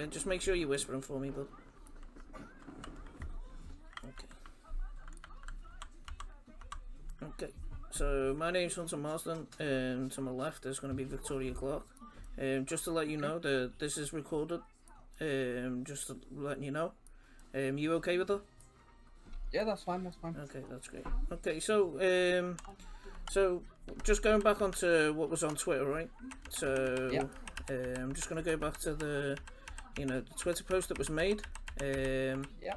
Just make sure you're whispering for me, bud. Okay. Okay. So my name's Hunter Marsden, and to my left there's going to be Victoria Clark. Just to let you know that this is recorded. Just to letting you know. You okay with that? Yeah, that's fine. That's fine. Okay, that's great. Okay, so just going back onto what was on Twitter, right? So Yeah. I'm just gonna go back to the Twitter post that was made. Yeah.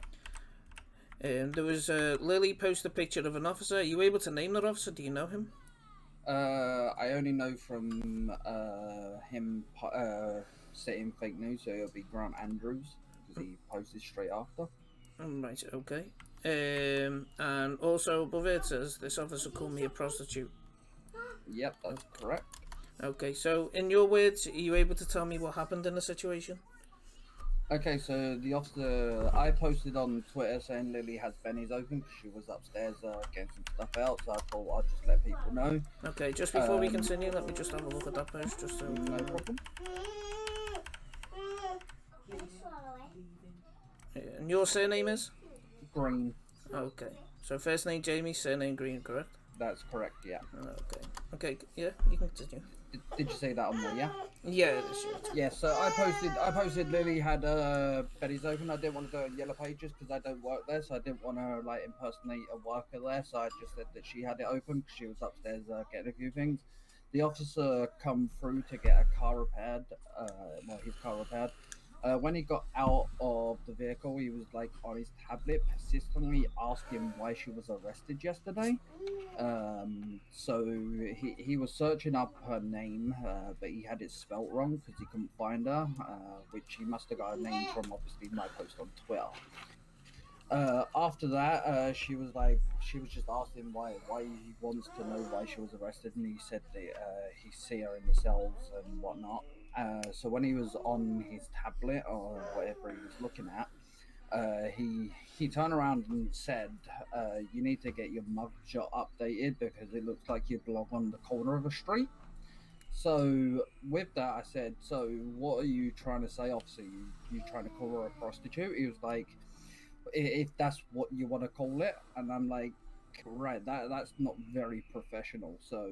There was Lily posted a picture of an officer. Are you able to name that officer? Do you know him? I only know from him setting fake news, so it'll be Grant Andrews because he posted straight after. Right. Okay. And also above it says this officer called me a prostitute. Yep, that's correct. Okay. So in your words, are you able to tell me what happened in the situation? Okay, so the officer, I posted on Twitter saying Lily has Benny's open because she was upstairs getting some stuff out, so I thought I'd just let people know. Okay, just before we continue, let me just have a look at that post, just so. No problem. And your surname is? Green. Okay. So first name Jamie, surname Green, correct? That's correct, yeah. Okay. Okay, yeah, you can continue. Did you say that on there, yeah? Yeah, it is. Yeah, so I posted Lily had Betty's open. I didn't want to do it on Yellow Pages because I don't work there, so I didn't want to like impersonate a worker there. So I just said that she had it open because she was upstairs getting a few things. The officer come through to get a car repaired, his car repaired. When he got out of the vehicle, he was like on his tablet, persistently asking why she was arrested yesterday. So he was searching up her name, but he had it spelt wrong because he couldn't find her, which he must have got her name from obviously my post on Twitter. After that, she was just asking why he wants to know why she was arrested, and he said that he see her in the cells and whatnot. So when he was on his tablet or whatever he was looking at, he turned around and said, "You need to get your mugshot updated because it looks like you belong on the corner of a street." So with that, I said, "So what are you trying to say, officer? You trying to call her a prostitute?" He was like, "If that's what you want to call it," and I'm like, right, that's not very professional. So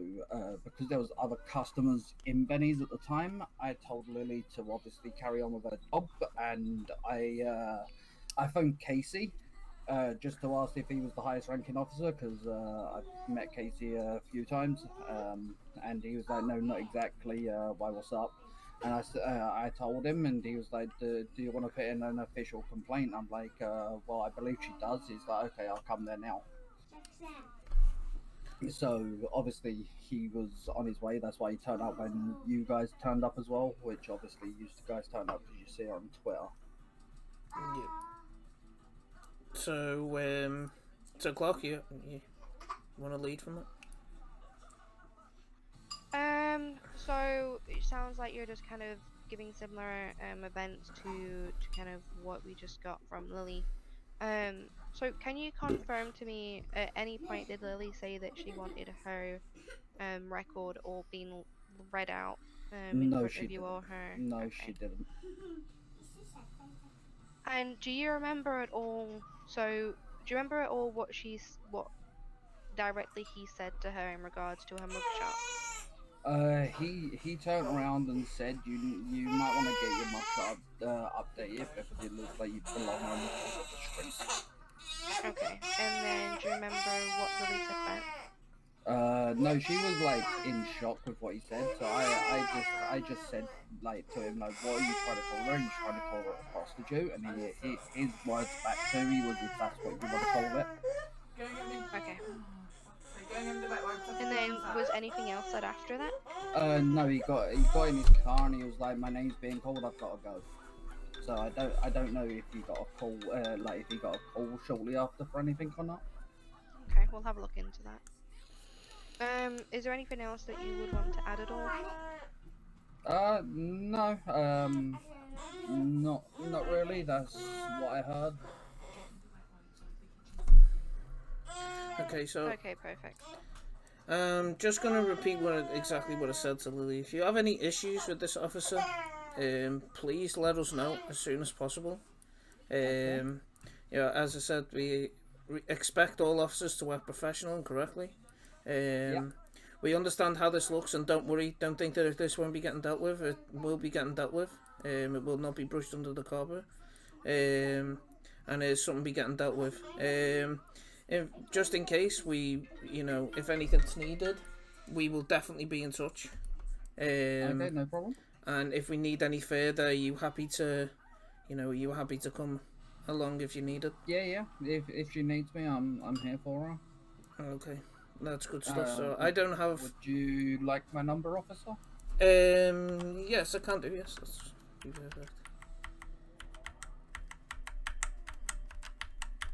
because there was other customers in Benny's at the time, I told Lily to obviously carry on with her job, and I phoned Casey just to ask if he was the highest ranking officer because I've met Casey a few times, and he was like, no, not exactly. Why, what's up? And I told him, and he was like, do you want to put in an official complaint? I'm like, well, I believe she does. He's like, okay, I'll come there now. So obviously he was on his way. That's why he turned up when you guys turned up as well. Which obviously you guys turned up because you see her on Twitter. Yeah. So Clark, you want to lead from that? So it sounds like you're just kind of giving similar events to kind of what we just got from Lily. So can you confirm to me at any point did Lily say that she wanted her record all being read out in front of you or her? No, okay. she didn't. And do you remember at all? So do you remember at all what directly he said to her in regards to her mugshot? He turned around and said you might want to get your mugshot updated because it looks like you belong on the street. Okay, and then do you remember what Lily said back? No, she was like in shock with what he said. So I just said like to him like, what are you trying to call her? Are you trying to call her a prostitute? And his words back to me was, if that's what you want to call it. Okay. And then was anything else said after that? No, he got in his car and he was like, my name's being called, I've got to go. So I don't know if he got a call, if he got a call shortly after for anything or not. Okay, we'll have a look into that. Is there anything else that you would want to add at all? No, not really. That's what I heard. Okay, so. Okay, perfect. Just gonna repeat exactly what I said to Lily. If you have any issues with this officer, please let us know as soon as possible. As I said, we expect all officers to act professional and correctly. We understand how this looks, and don't worry, don't think that if this won't be getting dealt with, it will be getting dealt with. It will not be brushed under the carpet. And it's something be getting dealt with. Just in case if anything's needed, we will definitely be in touch. Okay, no problem. And if we need any further, are you happy to come along if you need it? Yeah. If she needs me, I'm here for her. Okay, that's good stuff. So I don't have. Would you like my number, officer? Yes, I can do. Yes, that's perfect.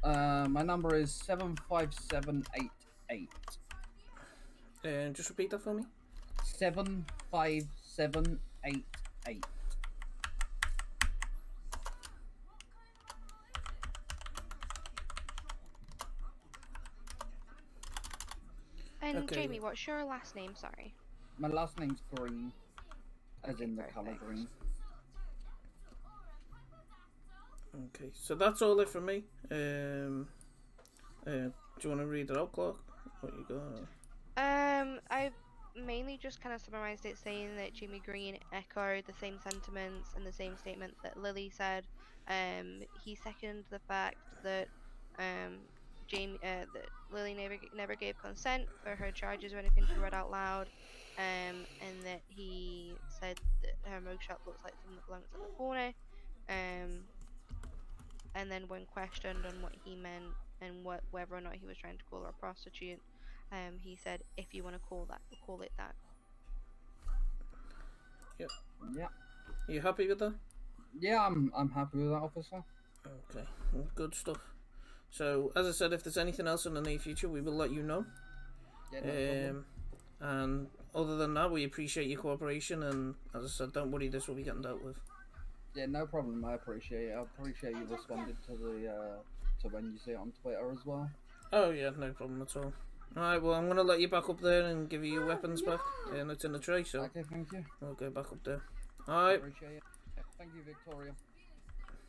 My number is 75788. Just repeat that for me. 75788. And Okay. Jamie, what's your last name? Sorry. My last name's Green, as in the color Perfect. green. Okay, so that's all it for me. Do you want to read it out, Clark? What you got? I mainly just kind of summarized it saying that Jamie Green echoed the same sentiments and the same statement that Lily said. He seconded the fact that that Lily never gave consent for her charges or anything to be read out loud. And that he said that her mugshot looks like something that belongs at the corner. And then when questioned on what he meant and whether or not he was trying to call her a prostitute, he said, "If you want to call it that." Yep. Yeah. You happy with that? Yeah, I'm happy with that, officer. Okay, good stuff. So, as I said, if there's anything else in the near future, we will let you know. Yeah, no problem. And other than that, we appreciate your cooperation, and as I said, don't worry, this will be getting dealt with. Yeah, no problem. I appreciate it. I appreciate you responded to the to when you see it on Twitter as well. Oh yeah, no problem at all. Alright, well, I'm going to let you back up there and give you your weapons back, and it's in the tray, so Okay, thank you. we'll go back up there. Alright. Appreciate it. Thank you, Victoria.